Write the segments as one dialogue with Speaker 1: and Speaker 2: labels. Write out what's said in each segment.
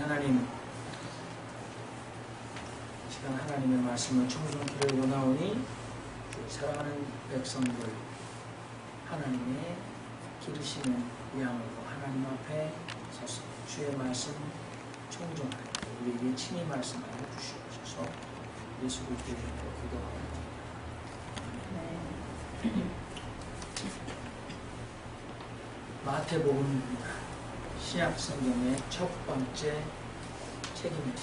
Speaker 1: 하나님, 시간 하나님의 말씀을 청중기로 나오니 사랑하는 백성들 하나님의 기르시는 양으로 하나님 앞에 서서 주의 말씀 청중하여 우리에게 친히 말씀하여 주시옵소서. 예수 그리스도의 이름으로 기도합니다. 마태복음 신약 성경의 첫 번째 책입니다.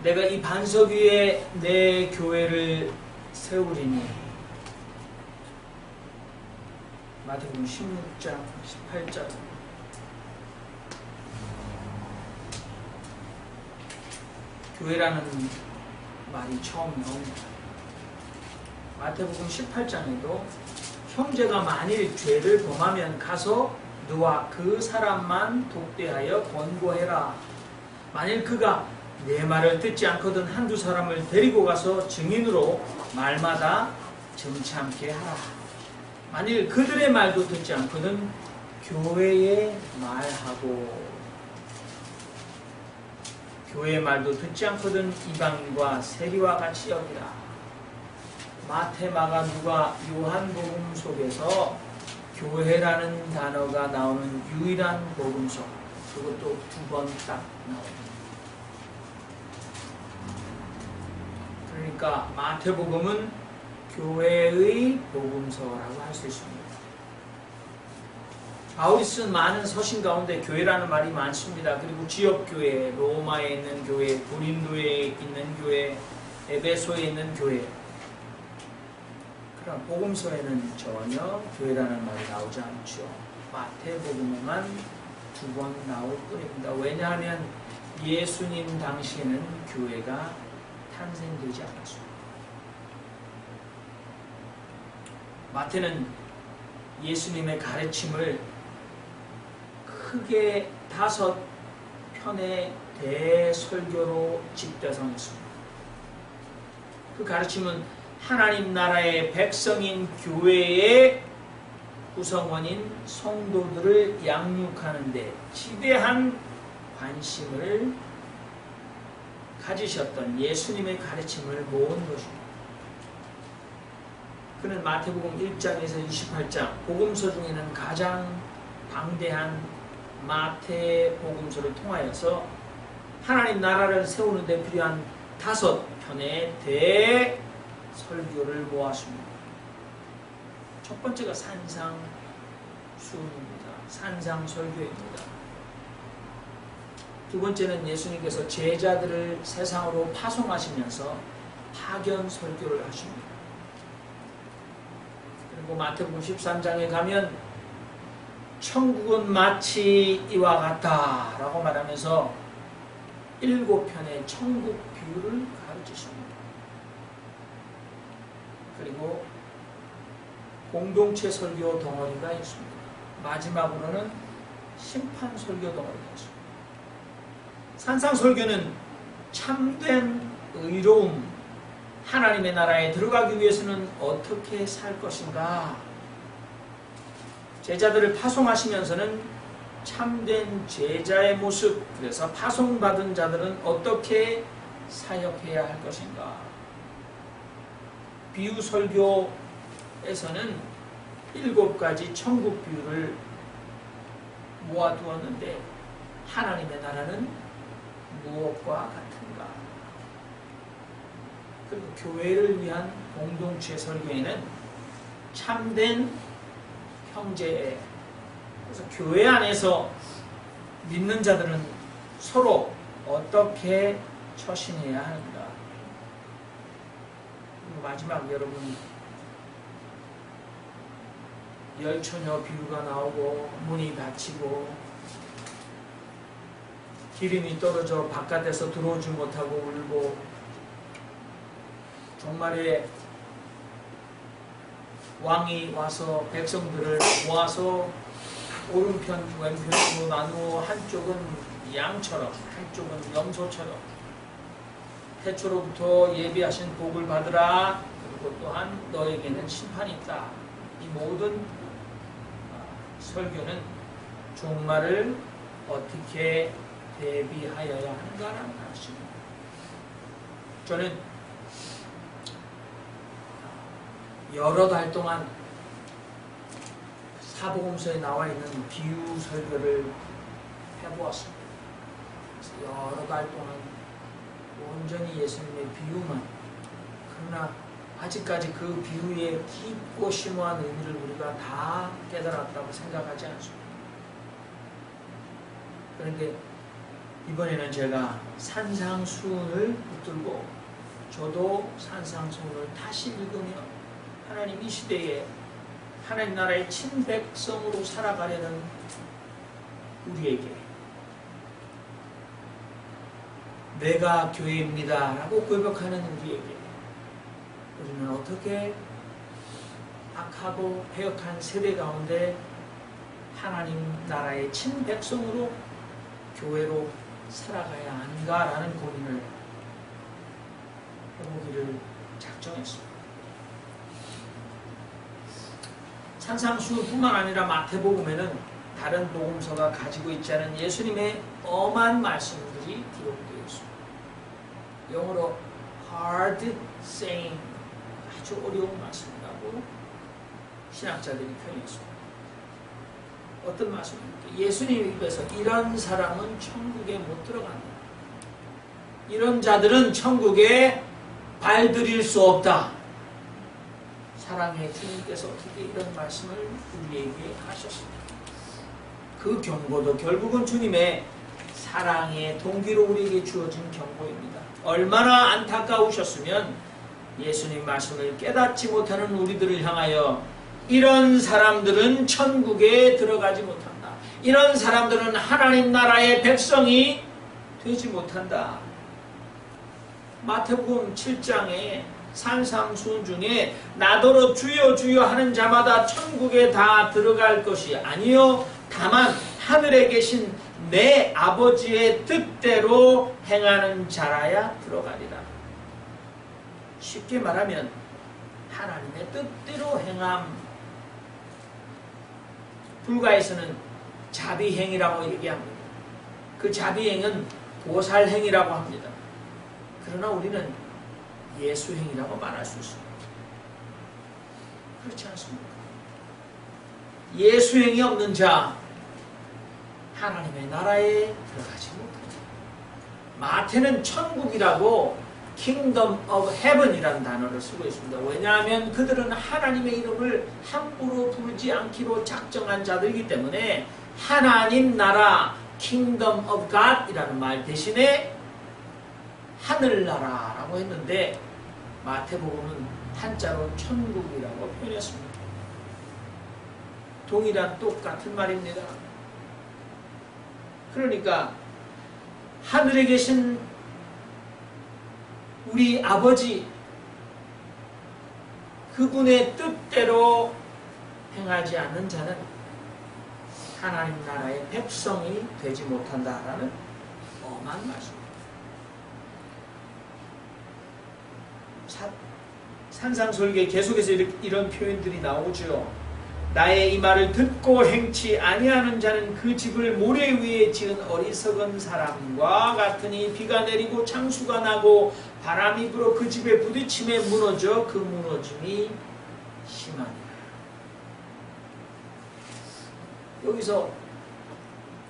Speaker 1: 내가 이 반석 위에 내 교회를 세우리니, 마태복음 16장 18절. 교회라는 말이 처음 나옵니다. 마태복음 18장에도 형제가 만일 죄를 범하면 가서 너와 그 사람만 독대하여 권고해라. 만일 그가 내 말을 듣지 않거든 한두 사람을 데리고 가서 증인으로 말마다 점치 않게 하라. 만일 그들의 말도 듣지 않거든 교회의 말하고, 교회의 말도 듣지 않거든 이방인과 세리와 같이 여기라. 마태, 마가, 누가, 요한복음 속에서 교회라는 단어가 나오는 유일한 복음서, 그것도 2번 딱 나옵니다. 그러니까 마태복음은 교회의 복음서라고 할 수 있습니다. 바울이 쓴 많은 서신 가운데 교회라는 말이 많습니다. 그리고 지역교회, 로마에 있는 교회, 고린도에 있는 교회, 에베소에 있는 교회. 그럼 복음서에는 전혀 교회라는 말이 나오지 않죠. 마태복음에만 2번 나올 뿐입니다. 왜냐하면 예수님 당시에는 교회가 탄생되지 않았습니다. 마태는 예수님의 가르침을 크게 5편의 대설교로 집대성했습니다. 그 가르침은 하나님 나라의 백성인 교회의 구성원인 성도들을 양육하는 데 지대한 관심을 가지셨던 예수님의 가르침을 모은 것입니다. 그는 마태복음 1장에서 28장, 복음서 중에는 가장 방대한 마태복음서를 통하여서 하나님 나라를 세우는 데 필요한 5편의 대설교를 모았습니다. 첫 번째가 산상수훈입니다. 산상설교입니다. 두 번째는 예수님께서 제자들을 세상으로 파송하시면서 파견설교를 하십니다. 그리고 마태복음 13장에 가면 천국은 마치 이와 같다 라고 말하면서 7편의 천국 비유를 가르치십니다. 그리고 공동체 설교 덩어리가 있습니다. 마지막으로는 심판 설교 덩어리가 있습니다. 산상설교는 참된 의로움, 하나님의 나라에 들어가기 위해서는 어떻게 살 것인가, 제자들을 파송하시면서는 참된 제자의 모습, 그래서 파송받은 자들은 어떻게 사역해야 할 것인가, 비유설교에서는 7가지 천국 비유를 모아두었는데 하나님의 나라는 무엇과 같은가. 그리고 교회를 위한 공동체 설교에는 참된 형제, 그래서 교회 안에서 믿는 자들은 서로 어떻게 처신해야 하는가. 그리고 마지막 여러분, 열처녀 비유가 나오고 문이 닫히고 기름이 떨어져 바깥에서 들어오지 못하고 울고, 종말에 왕이 와서 백성들을 모아서 오른편 왼편으로 나누어 한쪽은 양처럼 한쪽은 염소처럼 태초로부터 예비하신 복을 받으라. 그리고 또한 너에게는 심판이 있다. 이 모든 설교는 종말을 어떻게 대비하여야 하는가라는 말씀입니다. 저는 여러 달 동안 사복음서에 나와 있는 비유 설교를 해보았습니다. 여러 달 동안 온전히 예수님의 비유만, 그러나 아직까지 그 비유의 깊고 심오한 의미를 우리가 다 깨달았다고 생각하지 않습니다. 그런데 이번에는 제가 산상수훈을 붙들고 저도 산상수훈을 다시 읽으며 하나님 이 시대에 하나님 나라의 친백성으로 살아가려는 우리에게 내가 교회입니다 라고 고백하는 우리에게 우리는 어떻게 악하고 패역한 세대 가운데 하나님 나라의 친백성으로 교회로 살아가야 하는가라는 고민을 해보기를 작정했습니다. 산상수훈뿐만 아니라 마태복음에는 다른 복음서가 가지고 있지 않은 예수님의 엄한 말씀들이 기록되어 있습니다. 영어로 hard saying, 아주 어려운 말씀이라고 신학자들이 표현했습니다. 어떤 말씀입니까? 예수님 입에서 이런 사람은 천국에 못 들어간다. 이런 자들은 천국에 발들일 수 없다. 사랑의 주님께서 어떻게 이런 말씀을 우리에게 하셨습니까? 그 경고도 결국은 주님의 사랑의 동기로 우리에게 주어진 경고입니다. 얼마나 안타까우셨으면 예수님 말씀을 깨닫지 못하는 우리들을 향하여 이런 사람들은 천국에 들어가지 못한다. 이런 사람들은 하나님 나라의 백성이 되지 못한다. 마태복음 7장에 산상수훈 중에 나더러 주여 주여 하는 자마다 천국에 다 들어갈 것이 아니요 다만 하늘에 계신 내 아버지의 뜻대로 행하는 자라야 들어가리라. 쉽게 말하면 하나님의 뜻대로 행함. 불가에서는 자비행이라고 얘기합니다. 그 자비행은 보살행이라고 합니다. 그러나 우리는 예수행이라고 말할 수 있습니다. 그렇지 않습니까? 예수행이 없는 자 하나님의 나라에 들어가지 못합니다. 마태는 천국이라고 Kingdom of Heaven이라는 단어를 쓰고 있습니다. 왜냐하면 그들은 하나님의 이름을 함부로 부르지 않기로 작정한 자들이기 때문에 하나님 나라 Kingdom of God이라는 말 대신에 하늘나라라고 했는데 마태복음은 한자로 천국이라고 표현했습니다. 동일한 똑같은 말입니다. 그러니까 하늘에 계신 우리 아버지 그분의 뜻대로 행하지 않는 자는 하나님 나라의 백성이 되지 못한다라는 엄한 말씀입니다. 산상설교에 계속해서 이런 표현들이 나오죠. 나의 이 말을 듣고 행치 아니하는 자는 그 집을 모래 위에 지은 어리석은 사람과 같으니 비가 내리고 창수가 나고 바람이 불어 그 집에 부딪힘에 무너져 그 무너짐이 심하니라. 여기서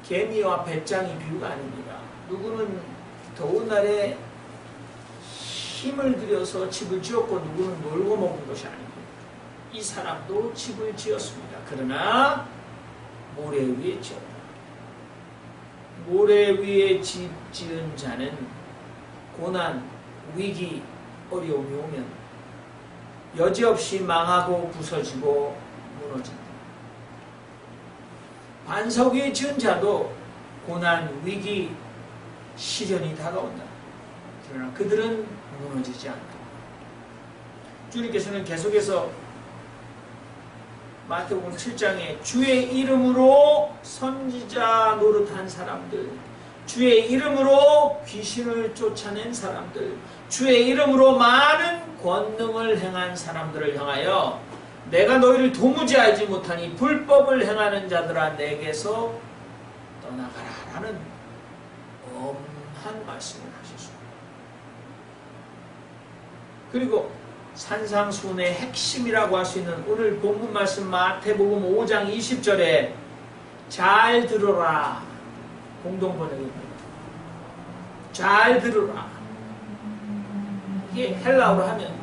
Speaker 1: 개미와 배짱이 비유가 아닙니다. 누구는 더운 날에 힘을 들여서 집을 지었고 누구는 놀고 먹은 것이 아닙니다. 이 사람도 집을 지었습니다. 그러나 모래 위에 지었다. 모래 위에 집 지은 자는 고난, 위기, 어려움이 오면 여지없이 망하고 부서지고 무너진다. 반석 위에 지은 자도 고난, 위기, 시련이 다가온다. 그러나 그들은 무너지지 않다. 주님께서는 계속해서 마태복음 7장에 주의 이름으로 선지자 노릇한 사람들, 주의 이름으로 귀신을 쫓아낸 사람들, 주의 이름으로 많은 권능을 행한 사람들을 향하여 내가 너희를 도무지 알지 못하니 불법을 행하는 자들아 내게서 떠나가라라는 엄한 말씀을 하셨습니다. 그리고 산상수훈의 핵심이라고 할 수 있는 오늘 본문 말씀 마태복음 5장 20절에 잘 들어라, 공동번역입니다. 잘 들으라. 이게 헬라어로 하면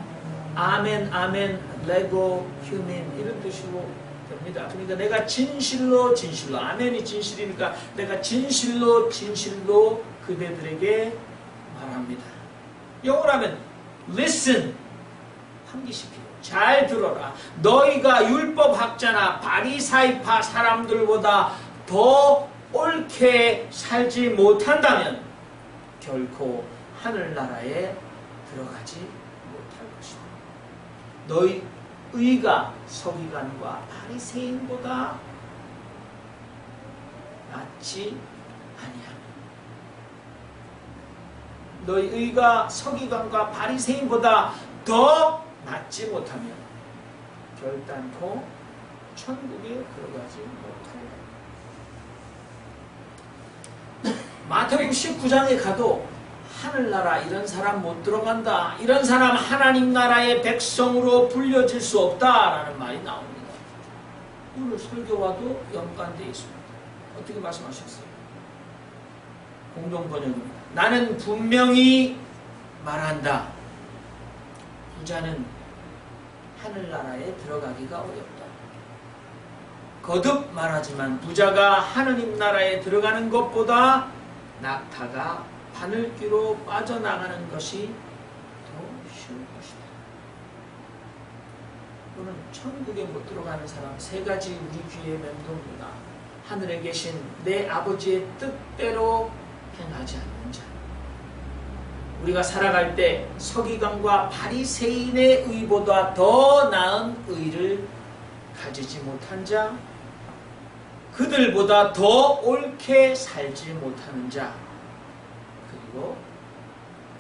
Speaker 1: 아멘, 아멘, 레고, 휴민 이런 뜻으로 됩니다. 그러니까 내가 진실로 진실로, 아멘이 진실이니까 내가 진실로 진실로 그대들에게 말합니다. 영어로 하면 listen, 환기시키고 잘 들어라. 너희가 율법학자나 바리사이파 사람들보다 더 옳게 살지 못한다면 결코 하늘나라에 들어가지 못할 것이다. 너희 의가 서기관과 바리새인보다 낫지 아니하며, 너희 의가 서기관과 바리새인보다 더 낫지 못하면 결단코 천국에 들어가지 못하리라. 마태복음 19장에 가도 하늘나라 이런 사람 못 들어간다, 이런 사람 하나님 나라의 백성으로 불려질 수 없다라는 말이 나옵니다. 오늘 설교와도 연관되어 있습니다. 어떻게 말씀하셨어요? 공동번역입니다. 나는 분명히 말한다. 부자는 하늘나라에 들어가기가 어렵다. 거듭 말하지만 부자가 하느님 나라에 들어가는 것보다 낙타가 바늘귀로 빠져나가는 것이 더 쉬운 것이다. 또는 천국에 못 들어가는 사람 세 가지 우리 귀에 맴돕니다. 하늘에 계신 내 아버지의 뜻대로 행하지 않는 자, 우리가 살아갈 때 서기관과 바리새인의 의보다 더 나은 의를 가지지 못한 자, 그들보다 더 옳게 살지 못하는 자, 그리고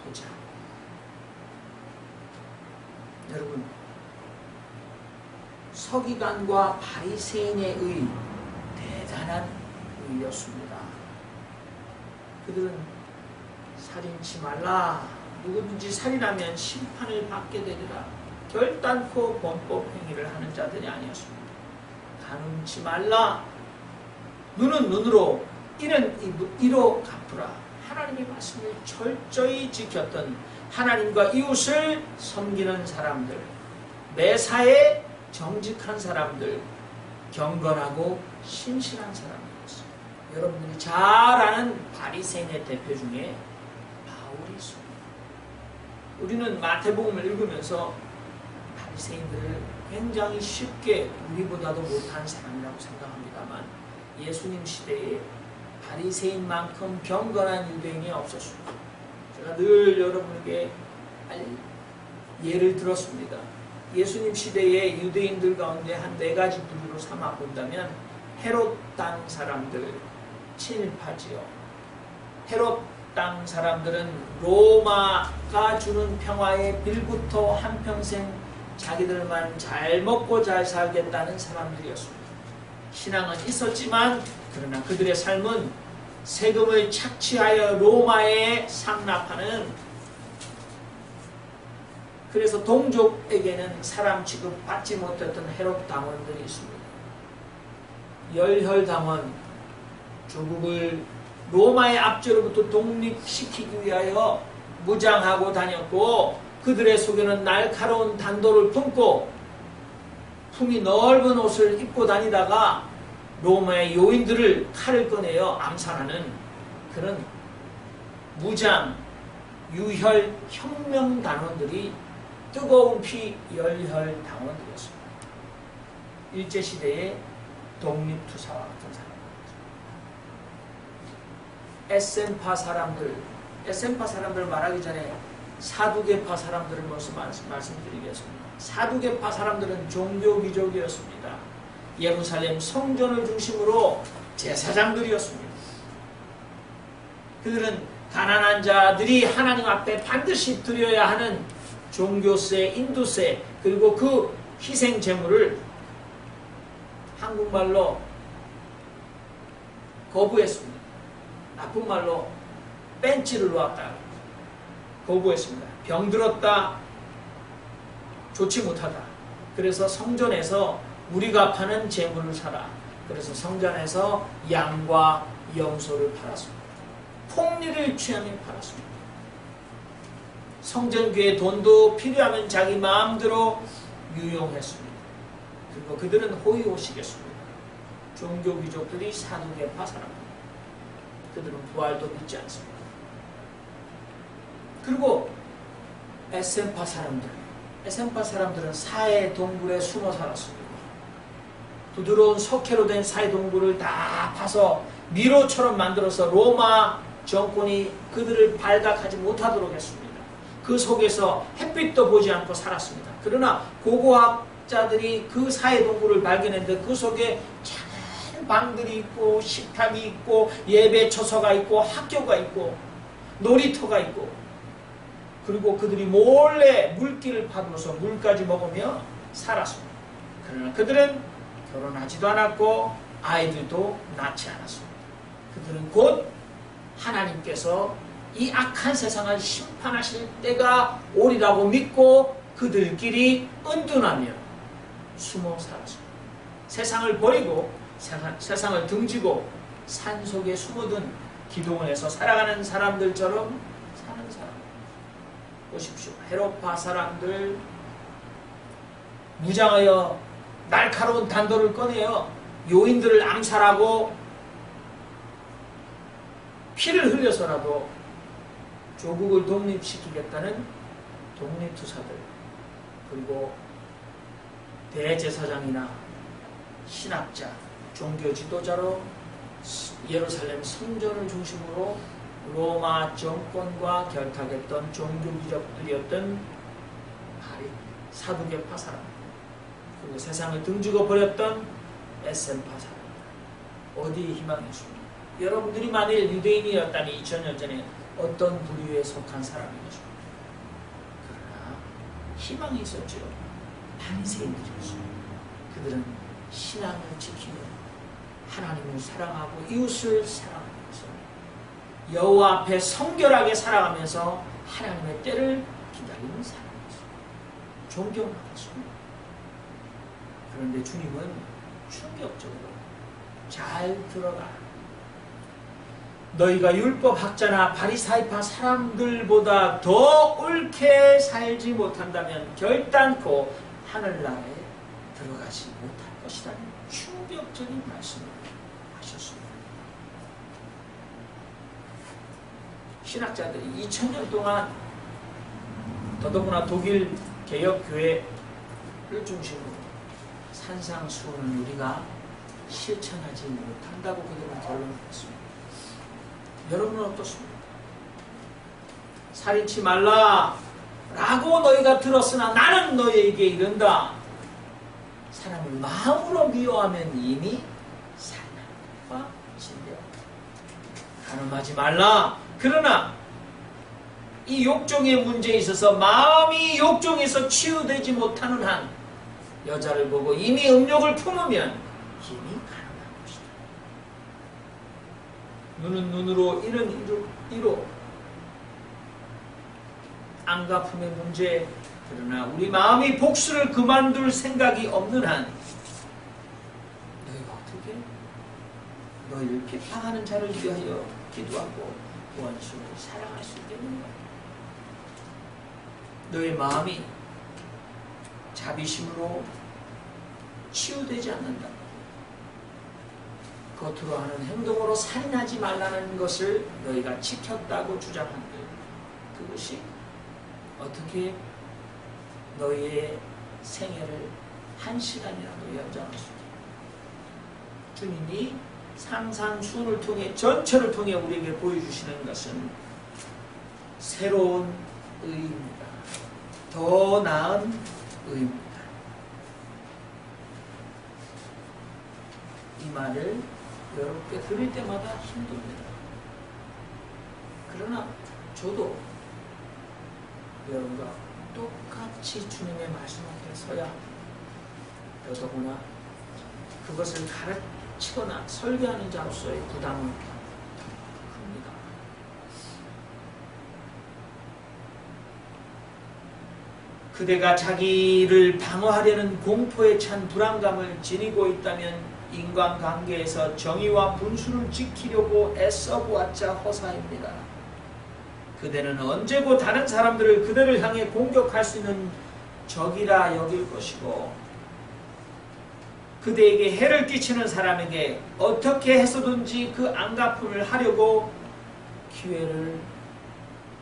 Speaker 1: 부자. 여러분, 서기관과 바리새인의 의, 대단한 의였습니다. 그들은 살인치 말라, 누구든지 살인하면 심판을 받게 되리라, 결단코 범법 행위를 하는 자들이 아니었습니다. 간음치 말라, 눈은 눈으로, 이는 이로 갚으라. 하나님의 말씀을 철저히 지켰던, 하나님과 이웃을 섬기는 사람들, 매사에 정직한 사람들, 경건하고 신실한 사람들이었어요. 여러분들이 잘 아는 바리새인의 대표 중에 바울이 있습니다. 우리는 마태복음을 읽으면서 바리새인들을 굉장히 쉽게 우리보다도 못한 사람이라고 생각합니다만, 예수님 시대에 바리새인만큼 경건한 유대인이 없었습니다. 제가 늘 여러분에게 예를 들었습니다. 예수님 시대의 유대인들 가운데 한 4가지 부류로 삼아 본다면, 헤롯 땅 사람들, 친일파지요. 헤롯 땅 사람들은 로마가 주는 평화의 빌부터 한평생 자기들만 잘 먹고 잘 살겠다는 사람들이었습니다. 신앙은 있었지만 그러나 그들의 삶은 세금을 착취하여 로마에 상납하는, 그래서 동족에게는 사람 취급받지 못했던 헤롯 당원들이 있습니다. 열혈당원, 조국을 로마의 압제로부터 독립시키기 위하여 무장하고 다녔고, 그들의 속에는 날카로운 단도를 품고 품이 넓은 옷을 입고 다니다가 로마의 요인들을 칼을 꺼내어 암살하는 그런 무장, 유혈, 혁명단원들이 뜨거운 피 열혈 당원들이었습니다. 일제시대의 독립투사와 같은 사람들이죠. 에센파 사람들, 에센파 사람들을 말하기 전에 사두개파 사람들을 먼저 말씀드리겠습니다. 사두개파 사람들은 종교귀족이었습니다. 예루살렘 성전을 중심으로 제사장들이었습니다. 그들은 가난한 자들이 하나님 앞에 반드시 드려야 하는 종교세, 인도세, 그리고 그 희생 제물을 한국말로 거부했습니다. 나쁜 말로 벤치를 놓았다. 거부했습니다. 병들었다. 좋지 못하다. 그래서 성전에서 우리가 파는 재물을 사라. 그래서 성전에서 양과 염소를 팔았습니다. 폭리를 취하며 팔았습니다. 성전교회 돈도 필요하면 자기 마음대로 유용했습니다. 그리고 그들은 호의호식했습니다. 종교 귀족들이 사두개파 사람입니다. 그들은 부활도 믿지 않습니다. 그리고 에센파 사람들은 사해 동굴에 숨어 살았습니다. 부드러운 석회로 된 사해 동굴을 다 파서 미로처럼 만들어서 로마 정권이 그들을 발각하지 못하도록 했습니다. 그 속에서 햇빛도 보지 않고 살았습니다. 그러나 고고학자들이 그 사해 동굴을 발견했는데 그 속에 작은 방들이 있고 식탁이 있고 예배 처소가 있고 학교가 있고 놀이터가 있고 그리고 그들이 몰래 물기를 파들어서 물까지 먹으며 살았습니다. 그러나 그들은 결혼하지도 않았고 아이들도 낳지 않았습니다. 그들은 곧 하나님께서 이 악한 세상을 심판하실 때가 오리라고 믿고 그들끼리 은둔하며 숨어 살았습니다. 세상을 버리고 세상을 등지고 산속에 숨어든 기도원에서 살아가는 사람들처럼 사는 사람. 보십시오. 헤로파 사람들 무장하여 날카로운 단도를 꺼내어 요인들을 암살하고 피를 흘려서라도 조국을 독립시키겠다는 독립투사들 그리고 대제사장이나 신학자, 종교 지도자로 예루살렘 성전을 중심으로 로마 정권과 결탁했던 종교기적들이었던 사두개파 사람 그리고 세상을 등지고 버렸던 에센파 사람 어디에 희망이 있습니까? 여러분들이 만일 유대인이었다니 2000년 전에 어떤 부류에 속한 사람이겠습니까? 그러나 희망이 있었죠. 바리새인들이었어요. 그들은 신앙을 지키며 하나님을 사랑하고 이웃을 사랑하면서 여호와 앞에 성결하게 살아가면서 하나님의 때를 기다리는 사람이었어요. 존경받았습니다. 그런데 주님은 충격적으로 잘 들어라. 너희가 율법학자나 바리사이파 사람들보다 더 옳게 살지 못한다면 결단코 하늘나라에 들어가지 못할 것이라는 충격적인 말씀을 하셨습니다. 신학자들이 2000년 동안 더더구나 독일 개혁교회를 중심으로 산상수훈을 우리가 실천하지 못한다고 그들은 결론을 냈습니다. 여러분은 어떻습니까? 살인치 말라 라고 너희가 들었으나 나는 너희에게 이른다. 사람을 마음으로 미워하면 이미 살인과 진대한다. 간음하지 말라. 그러나 이 욕종의 문제에 있어서 마음이 욕종에서 치유되지 못하는 한 여자를 보고 이미 음욕을 품으면 이미 가능한 것이다. 눈은 눈으로 이는 이로 안갚음의 문제. 그러나 우리 마음이 복수를 그만둘 생각이 없는 한 너희가 어떻게 너희를 비판하는 자를 위하여 기도하고 원수를 사랑할 수 있겠는가? 너희 마음이 자비심으로 치유되지 않는다. 겉으로 하는 행동으로 살인하지 말라는 것을 너희가 지켰다고 주장한들 그것이 어떻게 너희의 생애를 한 시간이라도 연장할 수 있게 주님이 상상순을 통해 전체를 통해 우리에게 보여주시는 것은 새로운 의입니다. 더 나은 의입니다. 이 말을 여러분께 들을 때마다 힘듭니다. 그러나 저도 여러분과 똑같이 주님의 말씀 앞에 서야 더더구나 그것을 가르치거나 설교하는 자로서의 부담은 큽니다. 그대가 자기를 방어하려는 공포에 찬 불안감을 지니고 있다면 인간관계에서 정의와 분수를 지키려고 애써보았자 허사입니다. 그대는 언제고 다른 사람들을 그대를 향해 공격할 수 있는 적이라 여길 것이고, 그대에게 해를 끼치는 사람에게 어떻게 해서든지 그 안갚음을 하려고 기회를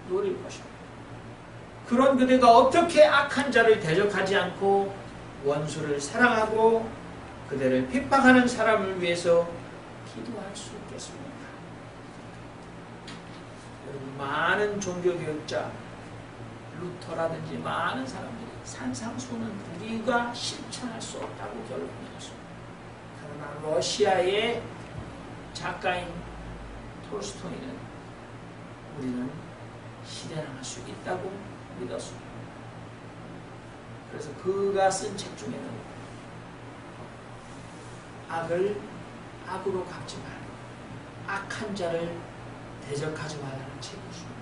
Speaker 1: 노릴 것입니다. 그런 그대가 어떻게 악한 자를 대적하지 않고 원수를 사랑하고 그대를 핍박하는 사람을 위해서 기도할 수 있겠습니까? 여러분, 많은 종교교육자, 루터라든지 많은 사람들이 산상수는 우리가 실천할 수 없다고 결론 내렸습니다. 그러나 러시아의 작가인 톨스토이는 우리는 실현할 수 있다고 믿었습니다. 그래서 그가 쓴 책 중에는 악을 악으로 갚지 말고 악한 자를 대적하지 말라는 책이 있습니다.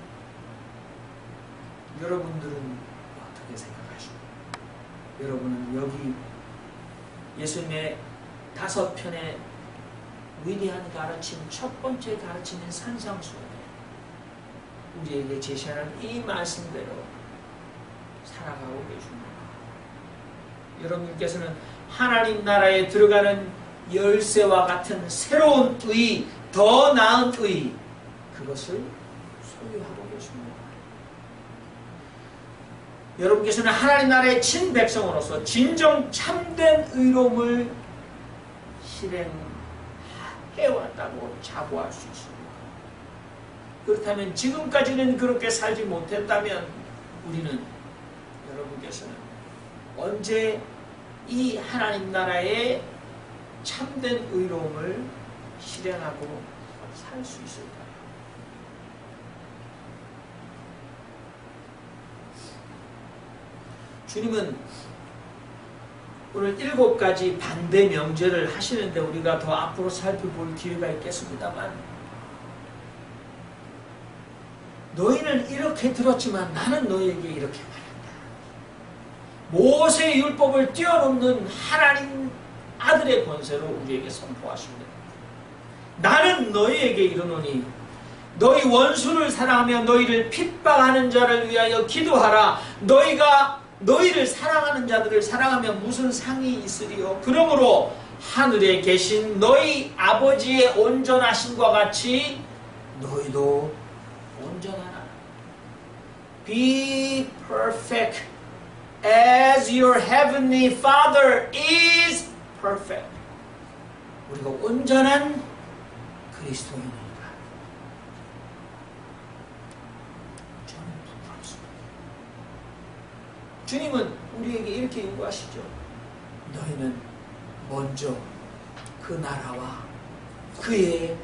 Speaker 1: 여러분들은 어떻게 생각하십니까? 여러분은 여기 예수님의 5편의 위대한 가르침, 첫 번째 가르침인 산상수훈에 우리에게 제시하는 이 말씀대로 살아가고 계십니다. 여러분께서는 하나님 나라에 들어가는 열쇠와 같은 새로운 의, 더 나은 의, 그것을 소유하고 계십니다. 여러분께서는 하나님 나라의 친백성으로서 진정 참된 의로움을 실행해왔다고 자부할 수 있습니다. 그렇다면 지금까지는 그렇게 살지 못했다면 우리는, 여러분께서는 언제 이 하나님 나라의 참된 의로움을 실행하고 살 수 있을까요? 주님은 오늘 7가지 반대 명제를 하시는데 우리가 더 앞으로 살펴볼 기회가 있겠습니다만, 너희는 이렇게 들었지만 나는 너희에게 이렇게 말한다. 모세의 율법을 뛰어넘는 하나님 아들의 권세로 우리에게 선포하십니다. 나는 너희에게 이르노니 너희 원수를 사랑하며 너희를 핍박하는 자를 위하여 기도하라. 너희가 너희를 사랑하는 자들을 사랑하면 무슨 상이 있으리요? 그러므로 하늘에 계신 너희 아버지의 온전하심과 같이 너희도 온전하라. Be perfect as your heavenly Father is perfect. 우리가 온전한 그리스도인이니까 저는 부끄럽습니다. 주님은 우리에게 이렇게 요구하시죠. 너희는 먼저 그 나라와 그의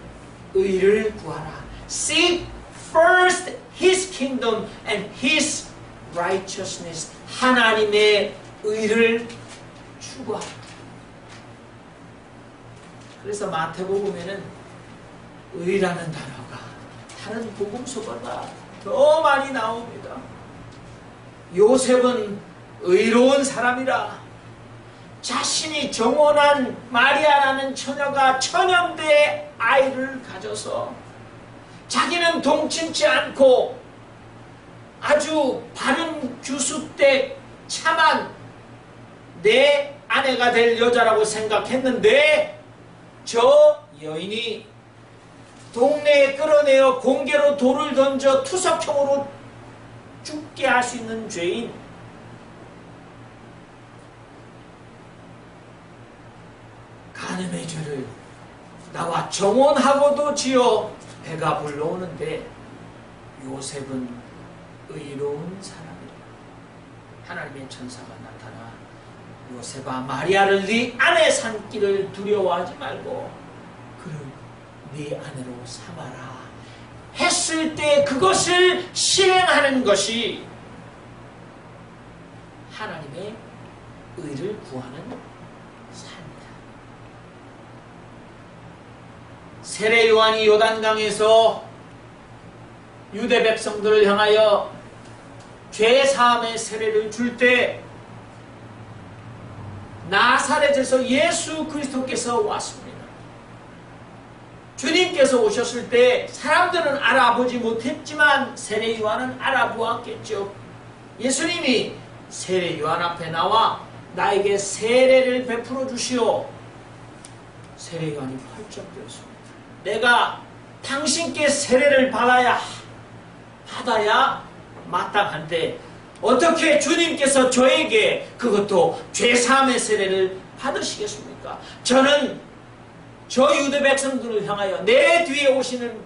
Speaker 1: 의를 구하라. Seek first His kingdom and His righteousness. 하나님의 의를 추구하라. 그래서 마태복음에는 의라는 단어가 다른 복음서보다 더 많이 나옵니다. 요셉은 의로운 사람이라 자신이 정혼한 마리아라는 처녀가 천연대의 아이를 가져서 자기는 동침치 않고 아주 바른 규수때 참한 내 아내가 될 여자라고 생각했는데 저 여인이 동네에 끌어내어 공개로 돌을 던져 투석형으로 죽게 할 수 있는 죄인, 간음의 죄를 나와 정혼하고도 지어 배가 불러오는데 요셉은 의로운 사람이다. 하나님의 천사가 나타나 요셉아 마리아를 네 아내 삼기를 두려워하지 말고 그를 네 아내로 삼아라 했을 때 그것을 실행하는 것이 하나님의 의를 구하는 삶이다. 세례 요한이 요단강에서 유대 백성들을 향하여 죄사함의 세례를 줄 때 나사렛에서 예수 그리스도께서 왔습니다. 주님께서 오셨을 때 사람들은 알아보지 못했지만 세례 요한은 알아보았겠죠. 예수님이 세례 요한 앞에 나와 나에게 세례를 베풀어 주시오. 세례 요한이 펄쩍 뛰었습니다. 내가 당신께 세례를 받아야 마땅한데 어떻게 주님께서 저에게 그것도 죄사함의 세례를 받으시겠습니까? 저는 저 유대 백성들을 향하여 내 뒤에 오시는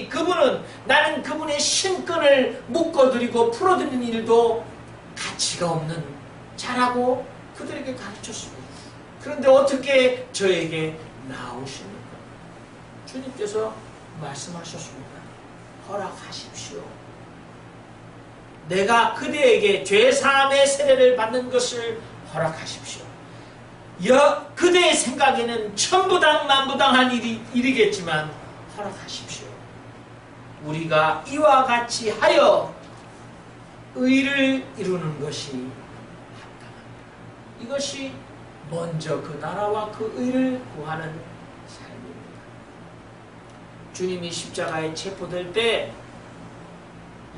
Speaker 1: 그분은 나는 그분의 신권을 묶어드리고 풀어드리는 일도 가치가 없는 자라고 그들에게 가르쳤습니다. 그런데 어떻게 저에게 나오십니까? 주님께서 말씀하셨습니다. 허락하십시오. 내가 그대에게 죄사함의 세례를 받는 것을 허락하십시오. 그대의 생각에는 천부당 만부당한 일이겠지만 허락하십시오. 우리가 이와 같이 하여 의를 이루는 것이 합당합니다. 이것이 먼저 그 나라와 그 의를 구하는 삶입니다. 주님이 십자가에 체포될 때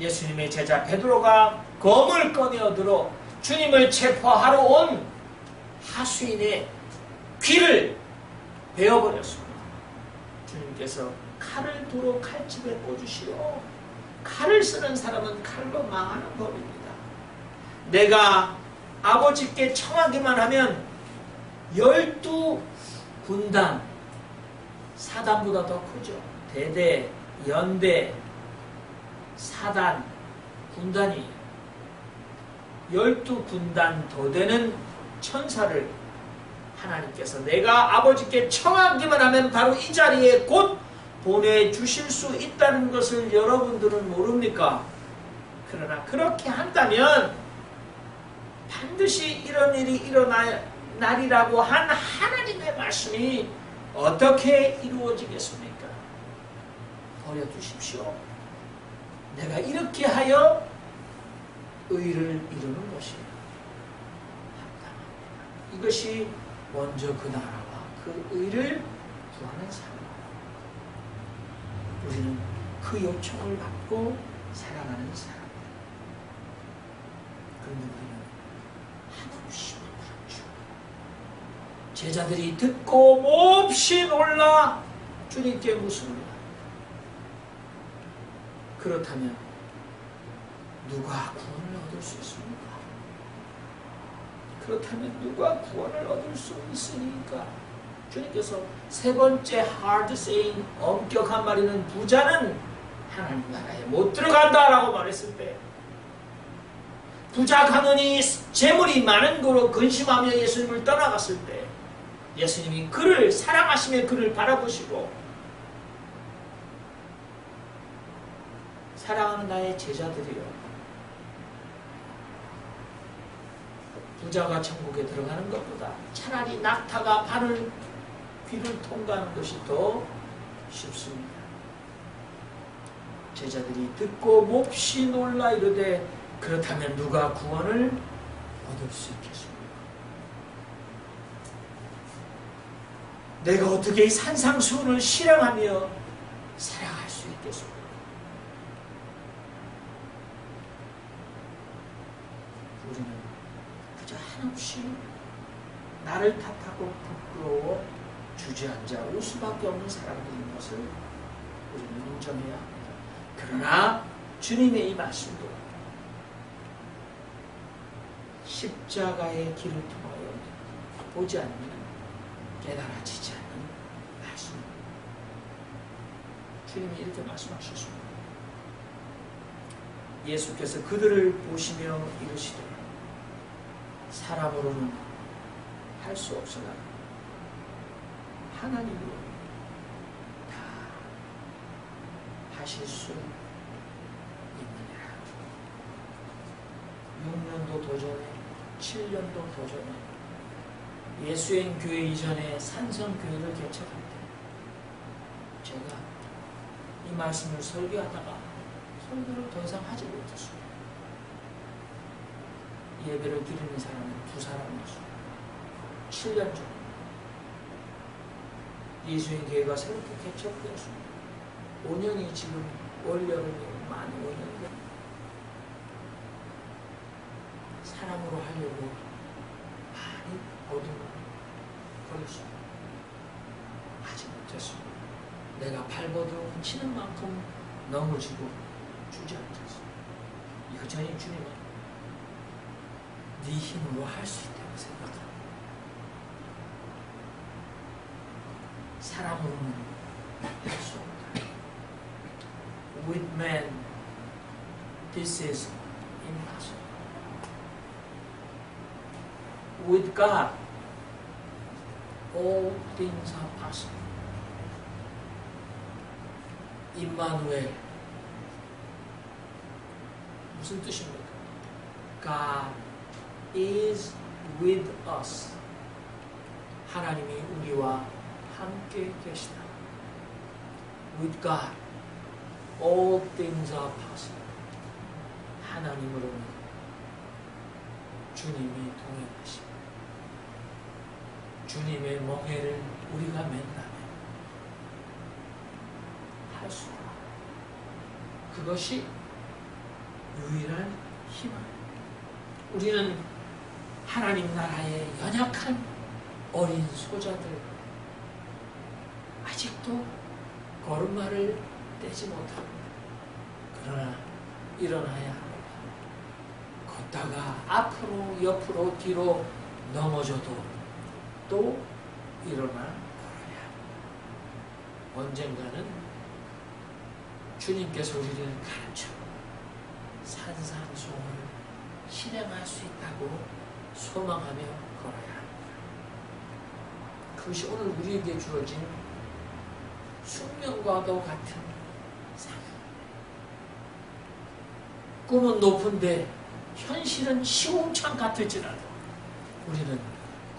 Speaker 1: 예수님의 제자 베드로가 검을 꺼내어 들어 주님을 체포하러 온 하수인의 귀를 베어버렸습니다. 주님께서 칼을 도로 칼집에 꽂으시오. 칼을 쓰는 사람은 칼로 망하는 법입니다. 내가 아버지께 청하기만 하면 12군단, 사단보다 더 크죠. 대대, 연대, 사단, 군단이 12군단 더 되는 천사를 하나님께서 내가 아버지께 청하기만 하면 바로 이 자리에 곧 보내주실 수 있다는 것을 여러분들은 모릅니까? 그러나 그렇게 한다면 반드시 이런 일이 일어나리라고 한 하나님의 말씀이 어떻게 이루어지겠습니까? 버려두십시오. 내가 이렇게 하여 의를 이루는 것입니다. 이것이 먼저 그 나라와 그 의를 구하는 삶입니다. 우리는 그 요청을 받고 살아가는 사람입니다. 그런데 우리는 한없이 놀랐죠. 제자들이 듣고 몹시 놀라 주님께 묻습니다. 그렇다면 누가 구원을 얻을 수 있습니까? 그렇다면 누가 구원을 얻을 수 있으니까? 주님께서 세 번째 hard saying, 엄격한 말이는 부자는 하나님 나라에 못 들어간다라고 말했을 때 부자 가문이 재물이 많은 거로 근심하며 예수님을 떠나갔을 때 예수님이 그를 사랑하시며 그를 바라보시고 사랑하는 나의 제자들이여, 부자가 천국에 들어가는 것보다 차라리 낙타가 귀를 통과하는 것이 더 쉽습니다. 제자들이 듣고 몹시 놀라 이르되 그렇다면 누가 구원을 얻을 수 있겠습니까? 내가 어떻게 이 산상수훈을 실행하며 살아갈 수 있겠습니까? 우리는 그저 한없이 나를 탓하고 부끄러워 주저앉아 올 수밖에 없는 사람들인 것을 우리는 인정해야 합니다. 그러나 주님의 이 말씀도 십자가의 길을 통하여 보지 않는, 깨달아지지 않는 말씀입니다. 주님이 이렇게 말씀하셨습니다. 예수께서 그들을 보시며 이르시되 사람으로는 할 수 없으나 하나님으로 다 하실 수 있느니라. 6년도 더 전에, 7년도 더 전에 예수행 교회 이전에 산성교회를 개척할 때 제가 이 말씀을 설교하다가 설교를 더 이상 하지 못했습니다. 예배를 드리는 사람은 2사람이었어요. 7년 전 예수의 교회가 새롭게 개척되었습니다. 5년이 지금 올여름에 만 5년 사람으로 하려고 많이 어둠을 버렸습니다. 아직 못했습니다. 내가 발버둥 치는 만큼 넘어지고 주저앉았습니다. 여전히 주님은 네 힘으로 할 수 있다고 생각합니다. 사람으로는 할 수 없다. With man, this is impossible. With God, all things are possible. 임마누엘 무슨 뜻입니까? God is with us. 하나님이 우리와 함께 계시다. With God, all things are possible. 하나님으로는 주님이 동행하십니다. 주님의 멍에를 우리가 맨다면 할 수 있다. 그것이 유일한 희망입니다. 우리는 하나님 나라의 연약한 어린 소자들, 아직도 걸음마를 떼지 못합니다. 그러나 일어나야 합니다. 걷다가 앞으로 옆으로 뒤로 넘어져도 또 일어나 걸어야 합니다. 언젠가는 주님께서 우리를 가르쳐 산산소원을 실행할 수 있다고 소망하며 걸어야 합니다. 그것이 오늘 우리에게 주어진 숙명과도 같은 삶. 꿈은 높은데 현실은 시궁창 같을지라도 우리는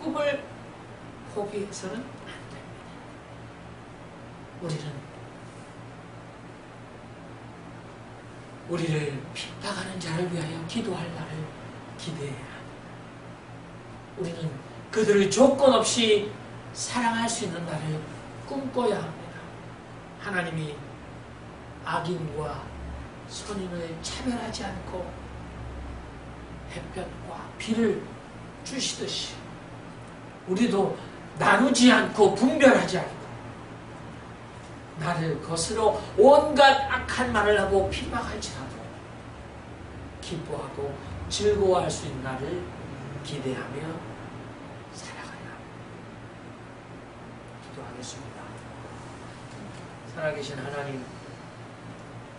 Speaker 1: 꿈을 포기해서는 안 됩니다. 우리를 핍박하는 자를 위하여 기도할 날을 기대해야 합니다. 우리는 그들을 조건 없이 사랑할 수 있는 날을 꿈꿔야 합니다. 하나님이 악인과 선인을 차별하지 않고 햇볕과 비를 주시듯이 우리도 나누지 않고 분별하지 않고 나를 거스러 온갖 악한 말을 하고 핍박할지라도 기뻐하고 즐거워할 수 있는 날을 기대하며 살아가야 합니다. 기도하겠습니다. 살아계신 하나님,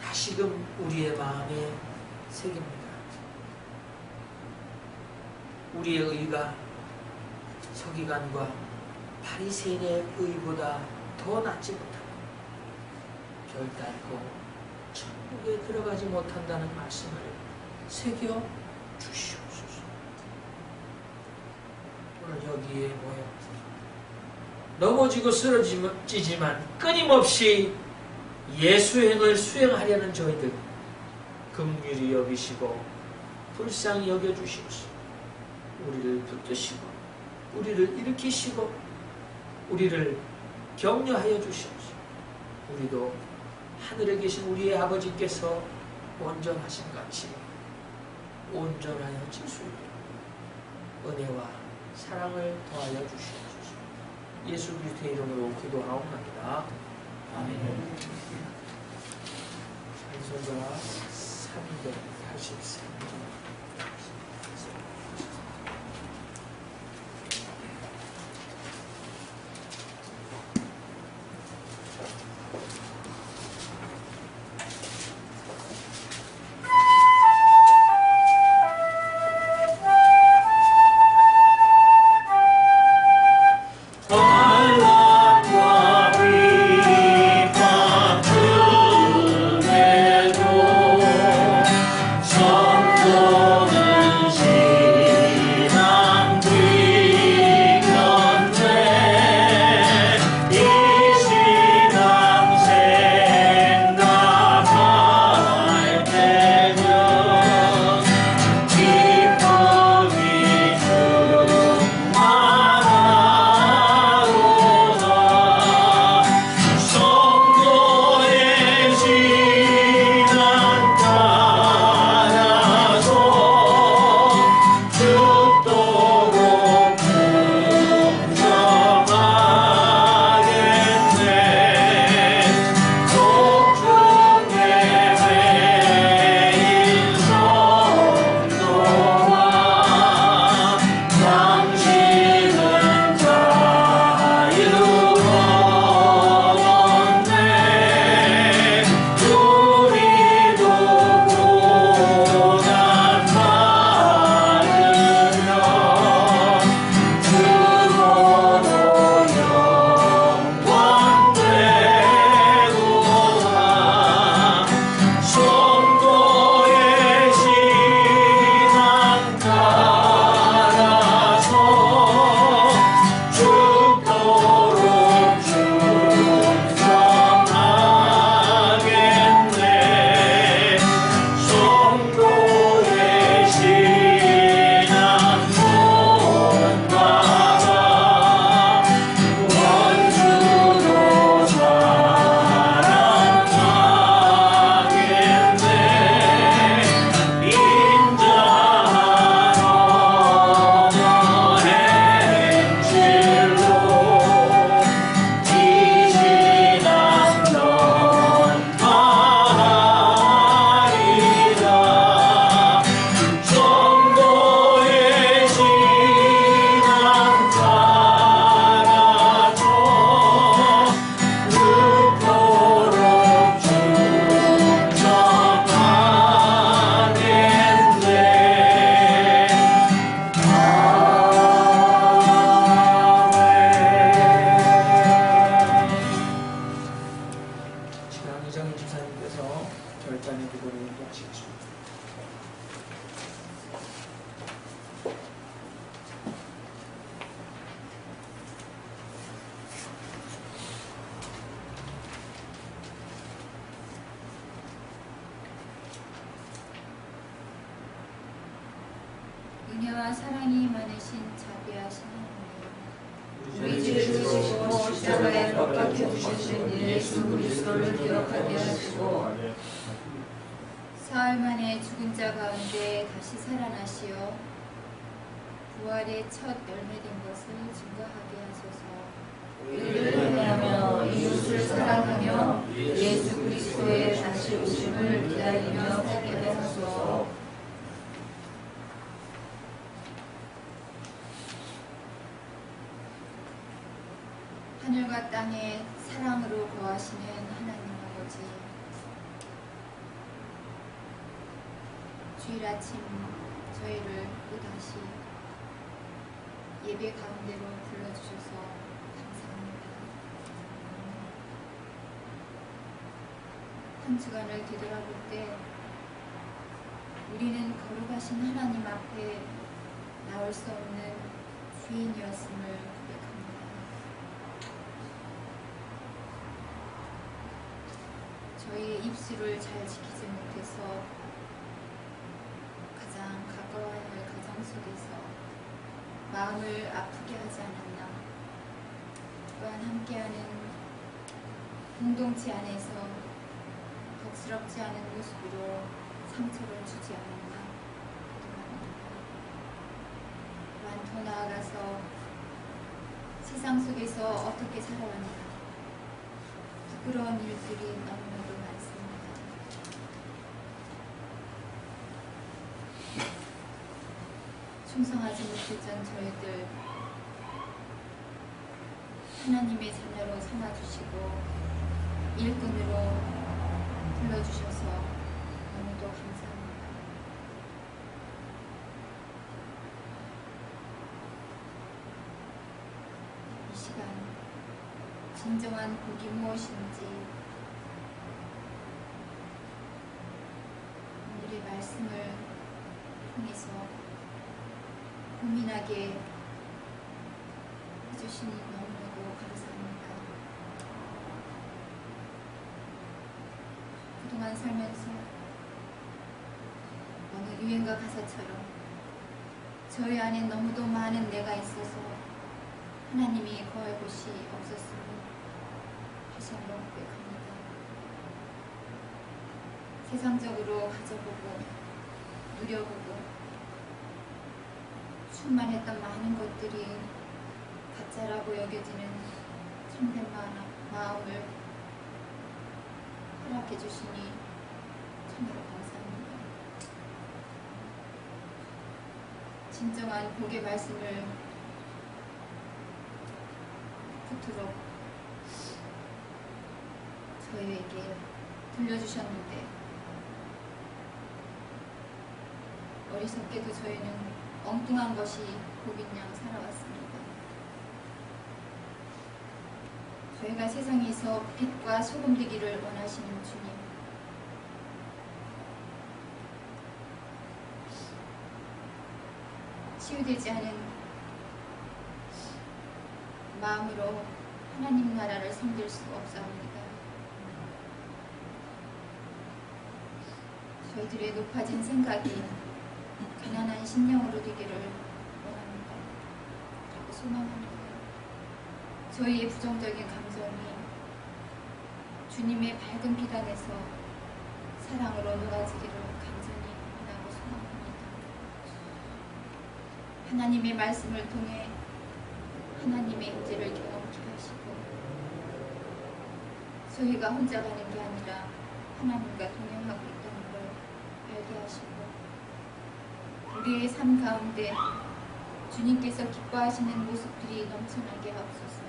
Speaker 1: 다시금 우리의 마음에 새깁니다. 우리의 의가 서기관과 바리새인의 의보다 더 낫지 못합니다. 결단코 천국에 들어가지 못한다는 말씀을 새겨 주시옵소서. 오늘 여기에 모여 넘어지고 쓰러지지만 끊임없이 예수행을 수행하려는 저희들 긍휼히 여기시고 불쌍히 여겨주시옵소서. 우리를 붙드시고 우리를 일으키시고 우리를 격려하여 주시옵소서. 우리도 하늘에 계신 우리의 아버지께서 온전하신 같이 온전하여 질 수 있도록 은혜와 사랑을 더하여 주시옵소서. 예수 그리스도의 이름으로 기도하옵나이다. 아멘. 찬송가 383절.
Speaker 2: Oh
Speaker 1: 하시겠습니다.
Speaker 2: 은혜와 사랑이 많으신 자비하신 하나님,
Speaker 3: 우리 죄를 지시고 십자가에 못 박혀 주신 예수 그리스도를 기억하게 하시고
Speaker 2: 사흘 만에 죽은 자 가운데 다시 살아나시어 부활의 첫 열매된 것을 증거하게 하소서.
Speaker 3: 우리를 행하며 이웃을 사랑하며 예수 그리스도의 다시 오심을 기다리며 살게 하소서.
Speaker 2: 하늘과 땅에 사랑으로 거하시는 하나님 아버지, 주일 아침 저희를 또다시 예배 가운데로 불러주셔서 감사합니다. 한 주간을 되돌아볼 때 우리는 거룩하신 하나님 앞에 나올 수 없는 죄인이었음을 고백합니다. 저희의 입술을 잘 지키지 못해서 가장 가까워야 할 가정 속에서 마음을 아프게 하지 않았나, 또한 함께하는 공동체 안에서 덕스럽지 않은 모습으로 상처를 주지 않았나 기도합니다. 또한 더 나아가서 세상 속에서 어떻게 살아왔나, 부끄러운 일들이 너무나도 많습니다. 충성하지 못했던 저희들 하나님의 자녀로 삼아주시고 일꾼으로 불러주셔서 너무도 감사합니다. 이 시간 진정한 복이 무엇인지 오늘의 말씀을 통해서 고민하게 해주시니 너무나도 감사합니다. 그동안 살면서 어느 유행가 가사처럼 저희 안에 너무도 많은 내가 있어서 하나님이 거할 곳이 없었음을 다시 한번 고백합니다. 세상적으로 가져보고 누려보고 충만했던 많은 것들이 가짜라고 여겨지는 참된 마음을 허락해 주시니 참으로 감사합니다. 진정한 복의 말씀을 그토록 저희에게 들려주셨는데 어리석게도 저희는 엉뚱한 것이 복인 양 살아왔습니다. 저희가 세상에서 빛과 소금 되기를 원하시는 주님, 치유되지 않은 마음으로 하나님 나라를 섬길 수 없사옵니다. 저희들의 높아진 생각이 가난한 심령으로 되기를 원합니다. 그리고 소망합니다. 저희의 부정적인 감정이 주님의 밝은 빛 안에서 사랑으로 녹아지기를 간절히 원하고 소망합니다. 하나님의 말씀을 통해 하나님의 임재를 경험케 하시고 저희가 혼자 가는 게 아니라 하나님과 동행하고 있다는 걸 알게 하시고 우리의 삶 가운데 주님께서 기뻐하시는 모습들이 넘쳐나게 하옵소서.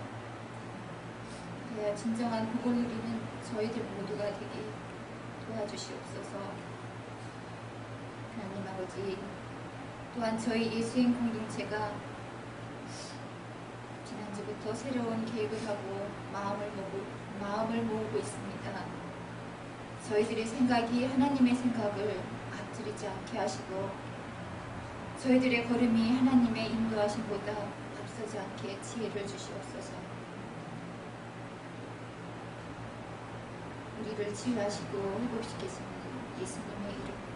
Speaker 2: 그래야 진정한 복을 누리는 저희들 모두가 되게 도와주시옵소서. 하나님 아버지, 또한 저희 예수인 공동체가 지난주부터 새로운 계획을 하고 마음을 모으고 있습니다. 저희들의 생각이 하나님의 생각을 앞지르지 않게 하시고 저희들의 걸음이 하나님의 인도하심보다 앞서지 않게 지혜를 주시옵소서. 우리를 치유하시고 회복시키시는 예수님의 이름